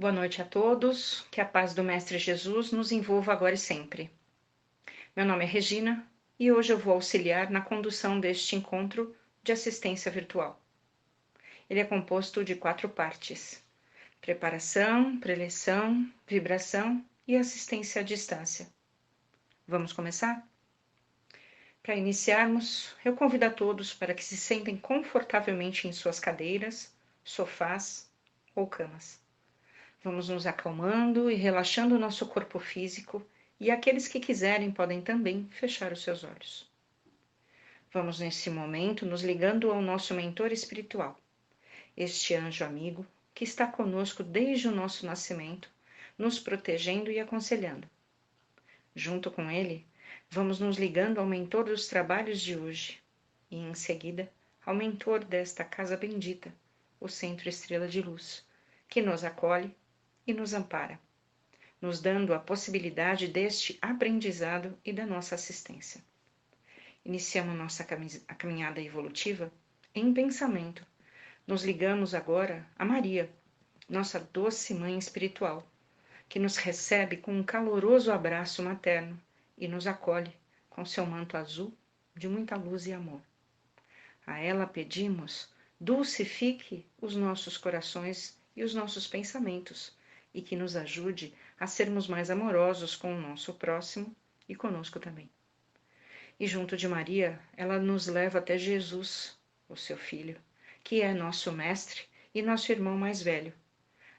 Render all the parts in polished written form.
Boa noite a todos, que a paz do Mestre Jesus nos envolva agora e sempre. Meu nome é Regina e hoje eu vou auxiliar na condução deste encontro de assistência virtual. Ele é composto de 4 partes: preparação, preleção, vibração e assistência à distância. Vamos começar? Para iniciarmos, eu convido a todos para que se sentem confortavelmente em suas cadeiras, sofás ou camas. Vamos nos acalmando e relaxando o nosso corpo físico, e aqueles que quiserem podem também fechar os seus olhos. Vamos nesse momento nos ligando ao nosso mentor espiritual, este anjo amigo que está conosco desde o nosso nascimento, nos protegendo e aconselhando. Junto com ele, vamos nos ligando ao mentor dos trabalhos de hoje e, em seguida, ao mentor desta casa bendita, o Centro Estrela de Luz, que nos acolhe e nos ampara, nos dando a possibilidade deste aprendizado e da nossa assistência. Iniciamos nossa caminhada evolutiva em pensamento. Nos ligamos agora a Maria, nossa doce mãe espiritual, que nos recebe com um caloroso abraço materno e nos acolhe com seu manto azul de muita luz e amor. A ela pedimos, dulcifique os nossos corações e os nossos pensamentos, e que nos ajude a sermos mais amorosos com o nosso próximo e conosco também. E junto de Maria, ela nos leva até Jesus, o seu Filho, que é nosso mestre e nosso irmão mais velho,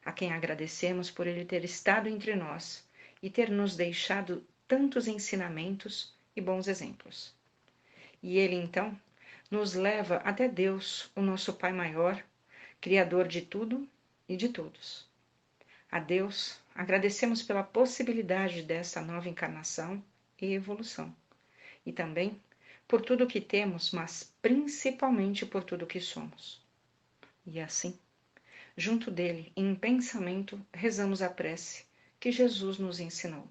a quem agradecemos por ele ter estado entre nós e ter nos deixado tantos ensinamentos e bons exemplos. E ele, então, nos leva até Deus, o nosso Pai maior, Criador de tudo e de todos. A Deus, agradecemos pela possibilidade dessa nova encarnação e evolução, e também por tudo que temos, mas principalmente por tudo que somos. E assim, junto dele, em pensamento, rezamos a prece que Jesus nos ensinou.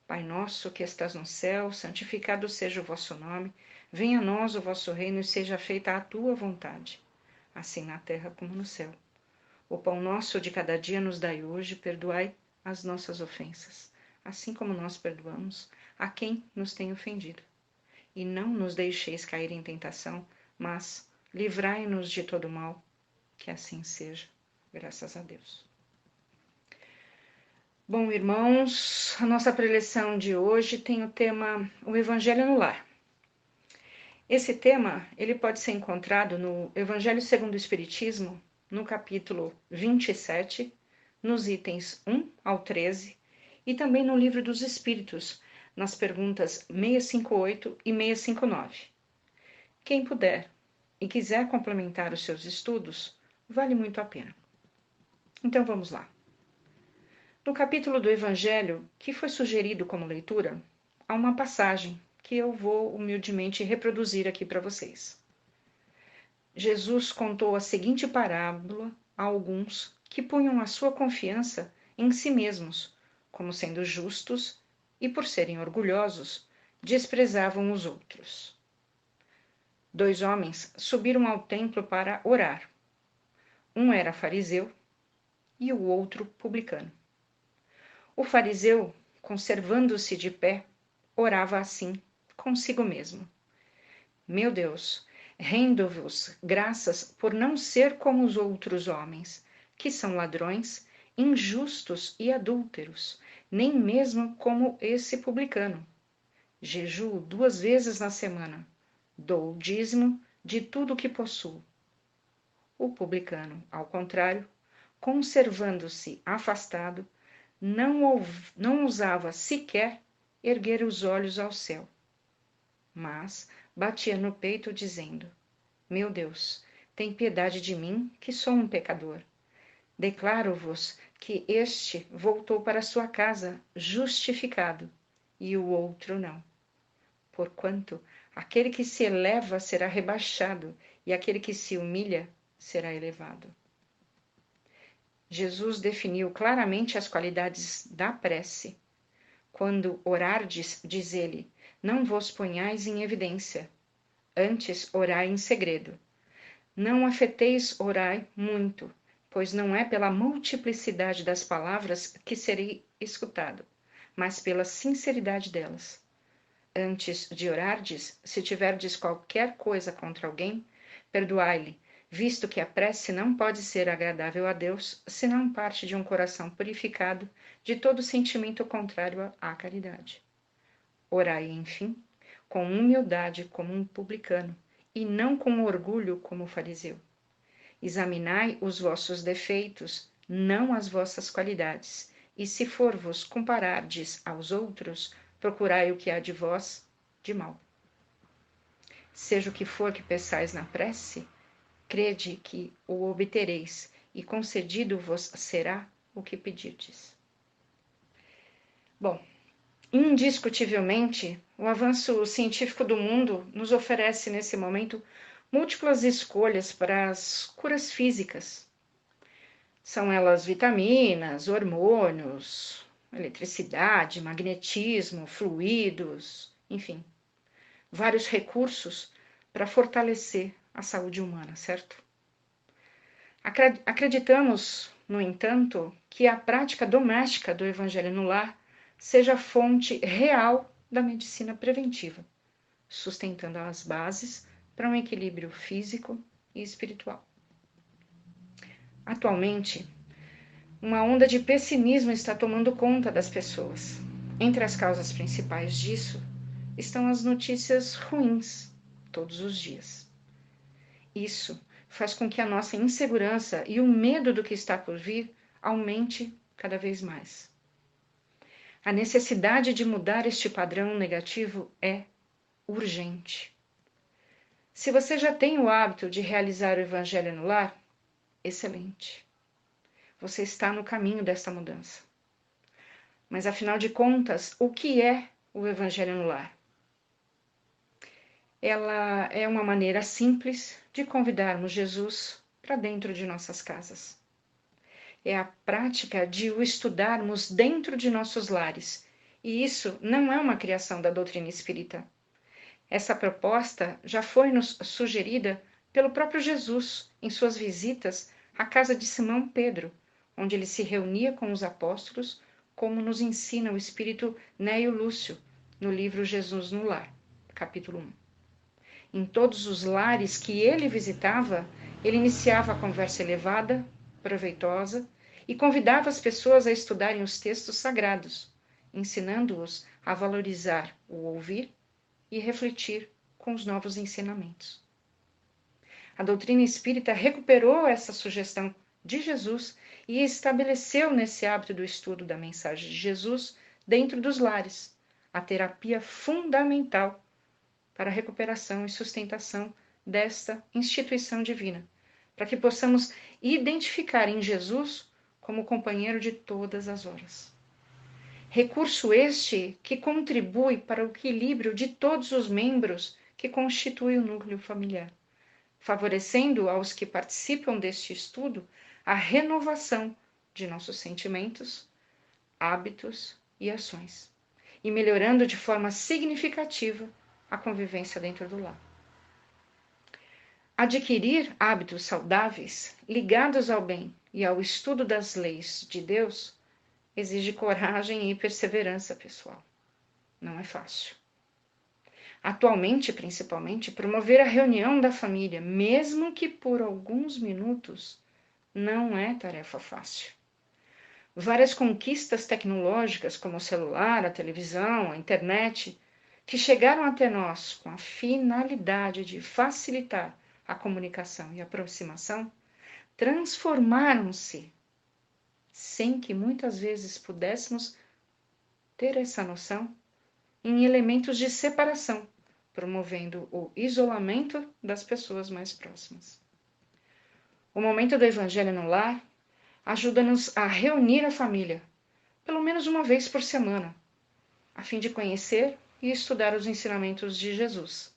Pai nosso que estás no céu, santificado seja o vosso nome, venha a nós o vosso reino e seja feita a tua vontade, assim na terra como no céu. O pão nosso de cada dia nos dai hoje, perdoai as nossas ofensas, assim como nós perdoamos a quem nos tem ofendido. E não nos deixeis cair em tentação, mas livrai-nos de todo mal, que assim seja, graças a Deus. Bom, irmãos, a nossa preleção de hoje tem o tema O Evangelho no Lar. Esse tema, ele pode ser encontrado no Evangelho segundo o Espiritismo, no capítulo 27, nos itens 1 ao 13, e também no Livro dos Espíritos, nas perguntas 658 e 659. Quem puder e quiser complementar os seus estudos, vale muito a pena. Então vamos lá. No capítulo do Evangelho, que foi sugerido como leitura, há uma passagem que eu vou humildemente reproduzir aqui para vocês. Jesus contou a seguinte parábola a alguns que punham a sua confiança em si mesmos, como sendo justos, e por serem orgulhosos, desprezavam os outros. 2 homens subiram ao templo para orar. Um era fariseu e o outro publicano. O fariseu, conservando-se de pé, orava assim, consigo mesmo: Meu Deus, rendo-vos graças por não ser como os outros homens, que são ladrões, injustos e adúlteros, nem mesmo como esse publicano. Jejuo 2 vezes na semana, dou o dízimo de tudo o que possuo. O publicano, ao contrário, conservando-se afastado, não ousava sequer erguer os olhos ao céu, mas batia no peito dizendo: Meu Deus, tem piedade de mim, que sou um pecador. Declaro-vos que este voltou para sua casa justificado, e o outro não. Porquanto aquele que se eleva será rebaixado, e aquele que se humilha será elevado. Jesus definiu claramente as qualidades da prece. Quando orardes, diz ele, não vos ponhais em evidência, antes orai em segredo. Não afeteis orai muito, pois não é pela multiplicidade das palavras que serei escutado, mas pela sinceridade delas. Antes de orardes, se tiverdes qualquer coisa contra alguém, perdoai-lhe, visto que a prece não pode ser agradável a Deus, senão parte de um coração purificado de todo sentimento contrário à caridade. Orai, enfim, com humildade como um publicano, e não com orgulho como fariseu. Examinai os vossos defeitos, não as vossas qualidades, e se for-vos comparardes aos outros, procurai o que há de vós de mal. Seja o que for que peçais na prece, crede que o obtereis, e concedido-vos será o que pedirdes. Bom, indiscutivelmente, o avanço científico do mundo nos oferece nesse momento múltiplas escolhas para as curas físicas. São elas vitaminas, hormônios, eletricidade, magnetismo, fluidos, enfim, vários recursos para fortalecer a saúde humana, certo? Acreditamos, no entanto, que a prática doméstica do Evangelho no lar seja a fonte real da medicina preventiva, sustentando as bases para um equilíbrio físico e espiritual. Atualmente, uma onda de pessimismo está tomando conta das pessoas. Entre as causas principais disso estão as notícias ruins, todos os dias. Isso faz com que a nossa insegurança e o medo do que está por vir aumente cada vez mais. A necessidade de mudar este padrão negativo é urgente. Se você já tem o hábito de realizar o Evangelho no lar, excelente. Você está no caminho dessa mudança. Mas, afinal de contas, o que é o Evangelho no lar? Ela é uma maneira simples de convidarmos Jesus para dentro de nossas casas. É a prática de o estudarmos dentro de nossos lares. E isso não é uma criação da doutrina espírita. Essa proposta já foi nos sugerida pelo próprio Jesus em suas visitas à casa de Simão Pedro, onde ele se reunia com os apóstolos, como nos ensina o espírito Neio Lúcio, no livro Jesus no Lar, capítulo 1. Em todos os lares que ele visitava, ele iniciava a conversa elevada, proveitosa, e convidava as pessoas a estudarem os textos sagrados, ensinando-os a valorizar o ouvir e refletir com os novos ensinamentos. A doutrina espírita recuperou essa sugestão de Jesus e estabeleceu nesse hábito do estudo da mensagem de Jesus dentro dos lares, a terapia fundamental para a recuperação e sustentação desta instituição divina, para que possamos identificar em Jesus como companheiro de todas as horas. Recurso este que contribui para o equilíbrio de todos os membros que constituem o núcleo familiar, favorecendo aos que participam deste estudo a renovação de nossos sentimentos, hábitos e ações, e melhorando de forma significativa a convivência dentro do lar. Adquirir hábitos saudáveis ligados ao bem e ao estudo das leis de Deus exige coragem e perseverança pessoal. Não é fácil. Atualmente, principalmente, promover a reunião da família, mesmo que por alguns minutos, não é tarefa fácil. Várias conquistas tecnológicas, como o celular, a televisão, a internet, que chegaram até nós com a finalidade de facilitar a comunicação e a aproximação, transformaram-se, sem que muitas vezes pudéssemos ter essa noção, em elementos de separação, promovendo o isolamento das pessoas mais próximas. O momento do Evangelho no lar ajuda-nos a reunir a família, pelo menos uma vez por semana, a fim de conhecer e estudar os ensinamentos de Jesus,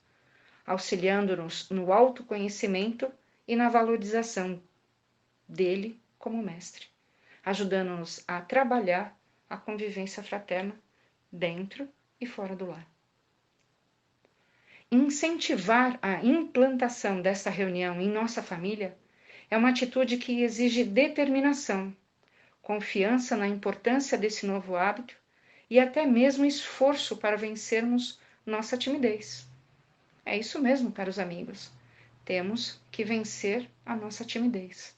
auxiliando-nos no autoconhecimento e na valorização dele como mestre, ajudando-nos a trabalhar a convivência fraterna dentro e fora do lar. Incentivar a implantação desta reunião em nossa família É uma atitude que exige determinação, confiança na importância desse novo hábito e até mesmo esforço para vencermos nossa timidez. É isso mesmo, caros amigos. Temos que vencer a nossa timidez.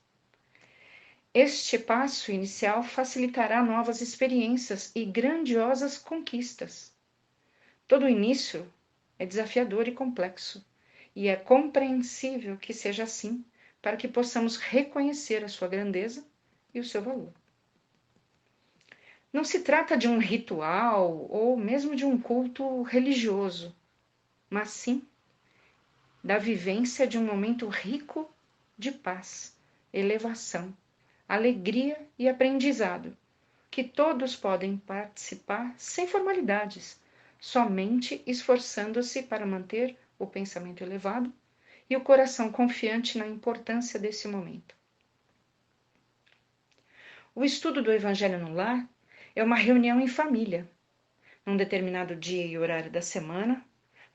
Este passo inicial facilitará novas experiências e grandiosas conquistas. Todo início é desafiador e complexo, e é compreensível que seja assim, para que possamos reconhecer a sua grandeza e o seu valor. Não se trata de um ritual ou mesmo de um culto religioso, mas sim da vivência de um momento rico de paz, elevação, alegria e aprendizado, que todos podem participar sem formalidades, somente esforçando-se para manter o pensamento elevado e o coração confiante na importância desse momento. O estudo do Evangelho no Lar é uma reunião em família, num determinado dia e horário da semana,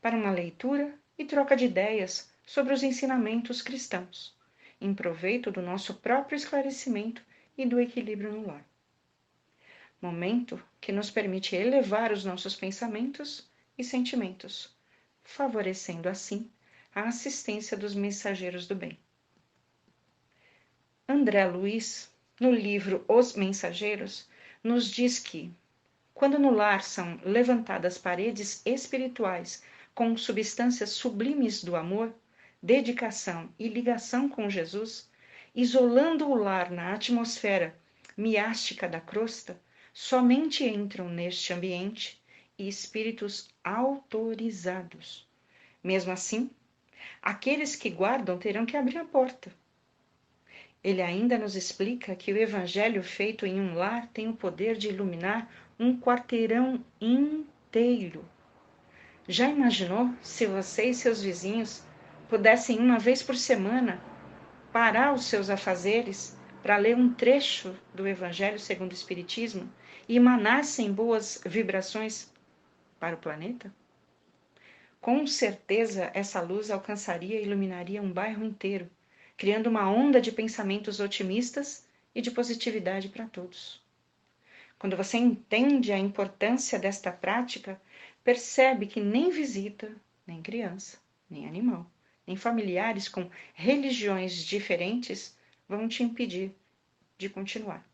para uma leitura e troca de ideias sobre os ensinamentos cristãos, em proveito do nosso próprio esclarecimento e do equilíbrio no lar. Momento que nos permite elevar os nossos pensamentos e sentimentos, favorecendo assim a assistência dos mensageiros do bem. André Luiz, no livro Os Mensageiros, nos diz que, quando no lar são levantadas paredes espirituais com substâncias sublimes do amor, dedicação e ligação com Jesus, isolando o lar na atmosfera miástica da crosta, somente entram neste ambiente espíritos autorizados. Mesmo assim, aqueles que guardam terão que abrir a porta. Ele ainda nos explica que o evangelho feito em um lar tem o poder de iluminar um quarteirão inteiro. Já imaginou se você e seus vizinhos pudessem, uma vez por semana, parar os seus afazeres para ler um trecho do Evangelho segundo o Espiritismo e emanassem boas vibrações para o planeta? Com certeza, essa luz alcançaria e iluminaria um bairro inteiro, criando uma onda de pensamentos otimistas e de positividade para todos. Quando você entende a importância desta prática, percebe que nem visita, nem criança, nem animal, nem familiares com religiões diferentes vão te impedir de continuar.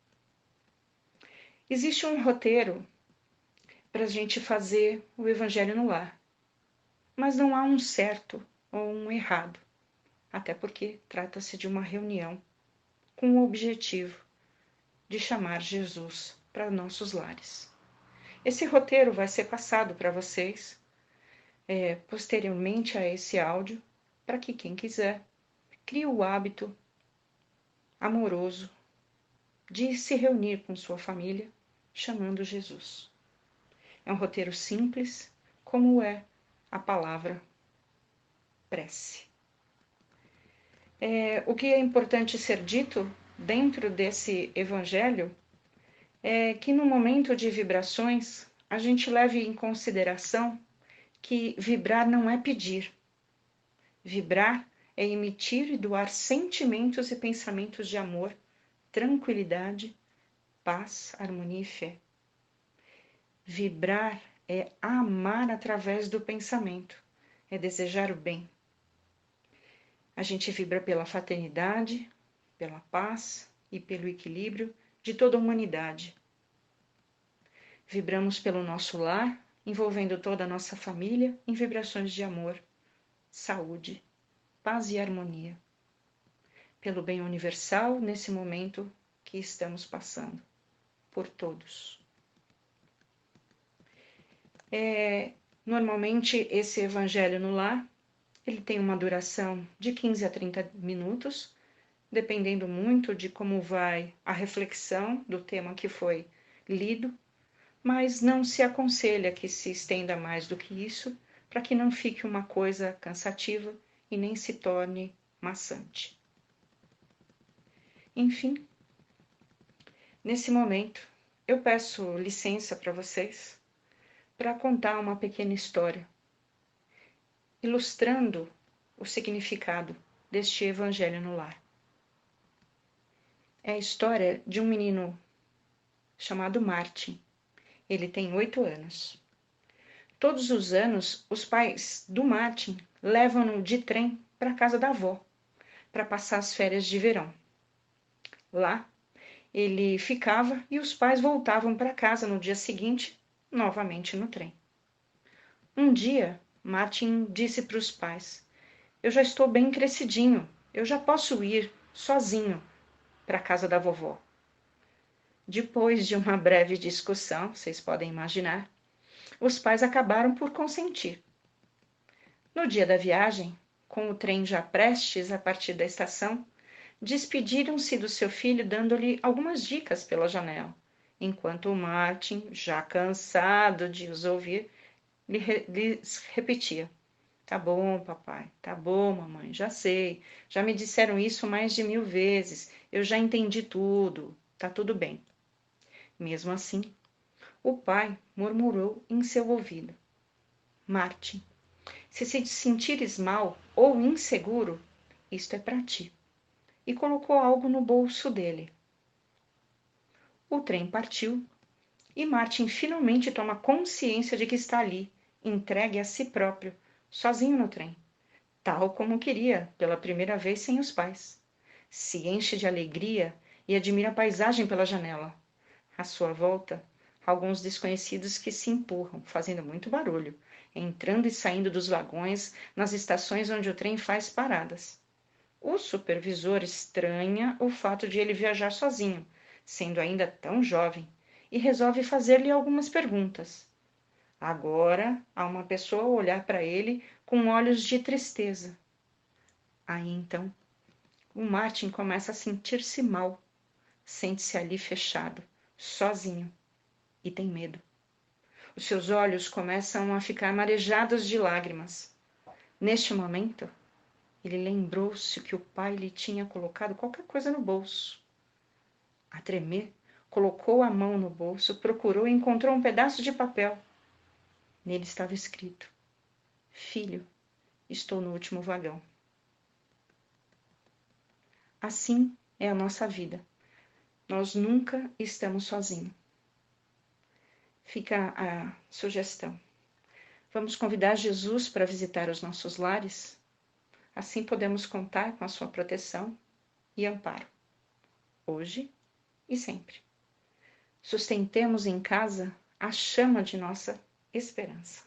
Existe um roteiro para a gente fazer o Evangelho no lar, mas não há um certo ou um errado, até porque trata-se de uma reunião com o objetivo de chamar Jesus para nossos lares. Esse roteiro vai ser passado para vocês posteriormente a esse áudio, para que quem quiser crie o hábito amoroso de se reunir com sua família, chamando Jesus. É um roteiro simples, como é a palavra prece. O que é importante ser dito dentro desse evangelho é que no momento de vibrações, a gente leve em consideração que vibrar não é pedir. Vibrar é emitir e doar sentimentos e pensamentos de amor, tranquilidade, paz, harmonia e fé. Vibrar é amar através do pensamento, é desejar o bem. A gente vibra pela fraternidade, pela paz e pelo equilíbrio de toda a humanidade. Vibramos pelo nosso lar, envolvendo toda a nossa família em vibrações de amor, saúde, paz e harmonia. Pelo bem universal nesse momento que estamos passando, por todos. Normalmente esse evangelho no lar, ele tem uma duração de 15 a 30 minutos, dependendo muito de como vai a reflexão do tema que foi lido, mas não se aconselha que se estenda mais do que isso, para que não fique uma coisa cansativa e nem se torne maçante. Enfim, nesse momento, eu peço licença para vocês para contar uma pequena história, ilustrando o significado deste Evangelho no lar. É a história de um menino chamado Martin. Ele tem 8 anos. Todos os anos, os pais do Martin levam-no de trem para a casa da avó, para passar as férias de verão. Lá, ele ficava e os pais voltavam para casa no dia seguinte, novamente no trem. Um dia, Martin disse para os pais: Eu já estou bem crescidinho, eu já posso ir sozinho para a casa da vovó. Depois de uma breve discussão, vocês podem imaginar, os pais acabaram por consentir. No dia da viagem, com o trem já prestes a partir da estação, despediram-se do seu filho dando-lhe algumas dicas pela janela, enquanto o Martin, já cansado de os ouvir, lhes repetia: Tá bom, papai, tá bom, mamãe, já sei, já me disseram isso mais de 1000 vezes, eu já entendi tudo, tá tudo bem. Mesmo assim, o pai murmurou em seu ouvido: Martin, se sentires mal ou inseguro, isto é para ti. E colocou algo no bolso dele. O trem partiu e Martin finalmente toma consciência de que está ali, entregue a si próprio, sozinho no trem, tal como queria, pela primeira vez sem os pais. Se enche de alegria e admira a paisagem pela janela. À sua volta, alguns desconhecidos que se empurram, fazendo muito barulho, entrando e saindo dos vagões nas estações onde o trem faz paradas. O supervisor estranha o fato de ele viajar sozinho, sendo ainda tão jovem, e resolve fazer-lhe algumas perguntas. Agora há uma pessoa a olhar para ele com olhos de tristeza. Aí então, o Martin começa a sentir-se mal, sente-se ali fechado, sozinho, e tem medo. Os seus olhos começam a ficar marejados de lágrimas. Neste momento, ele lembrou-se que o pai lhe tinha colocado qualquer coisa no bolso. A tremer, colocou a mão no bolso, procurou e encontrou um pedaço de papel. Nele estava escrito: Filho, estou no último vagão. Assim é a nossa vida. Nós nunca estamos sozinhos. Fica a sugestão. Vamos convidar Jesus para visitar os nossos lares? Assim podemos contar com a sua proteção e amparo, hoje e sempre. Sustentemos em casa a chama de nossa esperança.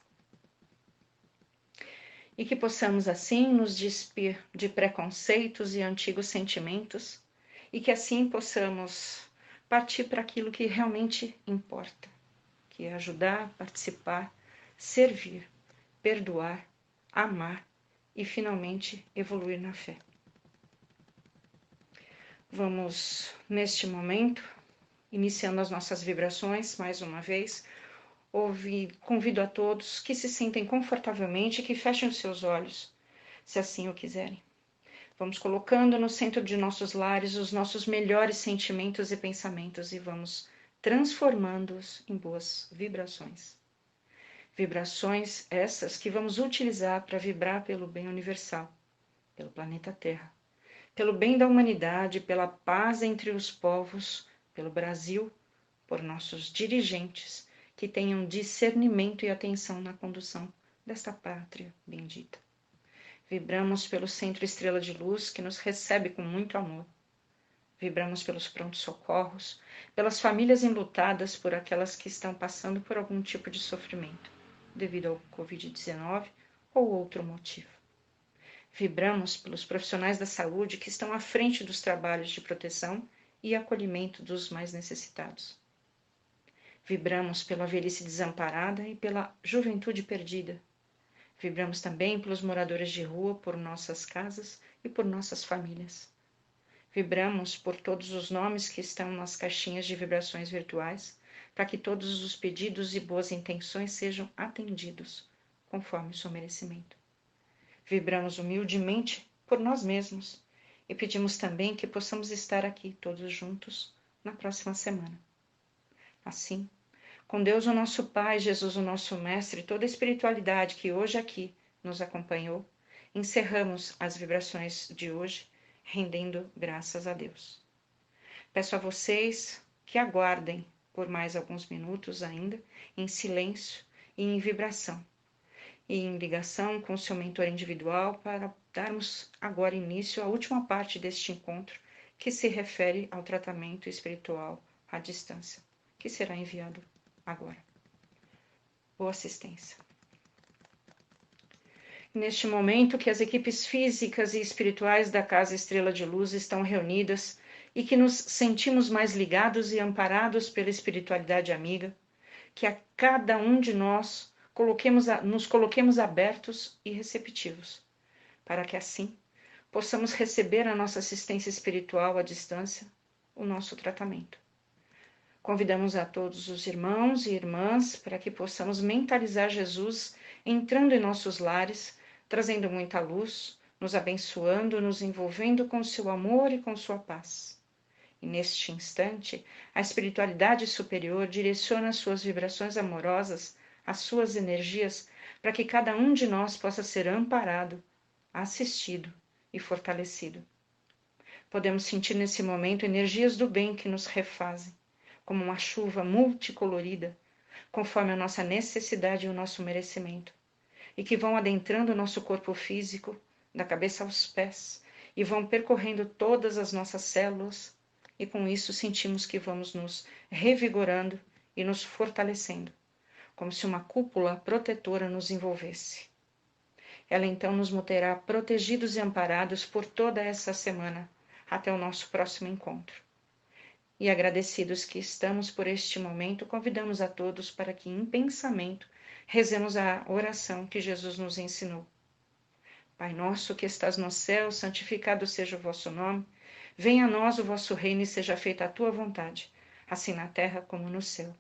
E que possamos assim nos despir de preconceitos e antigos sentimentos, e que assim possamos partir para aquilo que realmente importa, que é ajudar, participar, servir, perdoar, amar e finalmente evoluir na fé. Vamos, neste momento, iniciando as nossas vibrações, mais uma vez, convido a todos que se sentem confortavelmente, que fechem os seus olhos, se assim o quiserem. Vamos colocando no centro de nossos lares os nossos melhores sentimentos e pensamentos e vamos transformando-os em boas vibrações. Vibrações essas que vamos utilizar para vibrar pelo bem universal, pelo planeta Terra, pelo bem da humanidade, pela paz entre os povos, pelo Brasil, por nossos dirigentes, que tenham discernimento e atenção na condução desta pátria bendita. Vibramos pelo centro estrela de luz que nos recebe com muito amor. Vibramos pelos prontos socorros, pelas famílias enlutadas, por aquelas que estão passando por algum tipo de sofrimento, devido ao Covid-19 ou outro motivo. Vibramos pelos profissionais da saúde que estão à frente dos trabalhos de proteção e acolhimento dos mais necessitados. Vibramos pela velhice desamparada e pela juventude perdida. Vibramos também pelos moradores de rua, por nossas casas e por nossas famílias. Vibramos por todos os nomes que estão nas caixinhas de vibrações virtuais, para que todos os pedidos e boas intenções sejam atendidos, conforme o seu merecimento. Vibramos humildemente por nós mesmos e pedimos também que possamos estar aqui todos juntos na próxima semana. Assim, com Deus o nosso Pai, Jesus o nosso Mestre, toda a espiritualidade que hoje aqui nos acompanhou, encerramos as vibrações de hoje, rendendo graças a Deus. Peço a vocês que aguardem por mais alguns minutos ainda, em silêncio e em vibração, e em ligação com o seu mentor individual, para darmos agora início à última parte deste encontro, que se refere ao tratamento espiritual à distância, que será enviado agora. Boa assistência. Neste momento que as equipes físicas e espirituais da Casa Estrela de Luz estão reunidas e que nos sentimos mais ligados e amparados pela espiritualidade amiga, que a cada um de nós nos coloquemos abertos e receptivos, para que assim possamos receber a nossa assistência espiritual à distância, o nosso tratamento. Convidamos a todos os irmãos e irmãs para que possamos mentalizar Jesus entrando em nossos lares, trazendo muita luz, nos abençoando, nos envolvendo com seu amor e com sua paz. E neste instante, a espiritualidade superior direciona suas vibrações amorosas, as suas energias, para que cada um de nós possa ser amparado, assistido e fortalecido. Podemos sentir nesse momento energias do bem que nos refazem, como uma chuva multicolorida, conforme a nossa necessidade e o nosso merecimento, e que vão adentrando o nosso corpo físico, da cabeça aos pés, e vão percorrendo todas as nossas células, e com isso sentimos que vamos nos revigorando e nos fortalecendo, como se uma cúpula protetora nos envolvesse. Ela então nos manterá protegidos e amparados por toda essa semana, até o nosso próximo encontro. E agradecidos que estamos por este momento, convidamos a todos para que, em pensamento, rezemos a oração que Jesus nos ensinou. Pai nosso que estás no céu, santificado seja o vosso nome. Venha a nós o vosso reino e seja feita a tua vontade, assim na terra como no céu.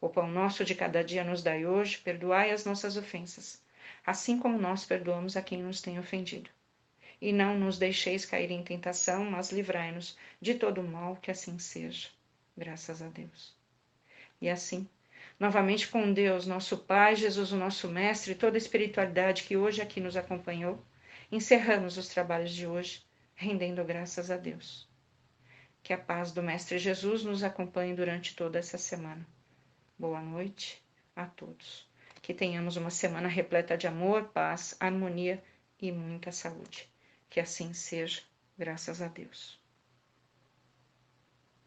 O pão nosso de cada dia nos dai hoje, perdoai as nossas ofensas, assim como nós perdoamos a quem nos tem ofendido. E não nos deixeis cair em tentação, mas livrai-nos de todo o mal, que assim seja. Graças a Deus. E assim, novamente com Deus, nosso Pai, Jesus, o nosso Mestre, e toda a espiritualidade que hoje aqui nos acompanhou, encerramos os trabalhos de hoje, rendendo graças a Deus. Que a paz do Mestre Jesus nos acompanhe durante toda essa semana. Boa noite a todos. Que tenhamos uma semana repleta de amor, paz, harmonia e muita saúde. Que assim seja, graças a Deus.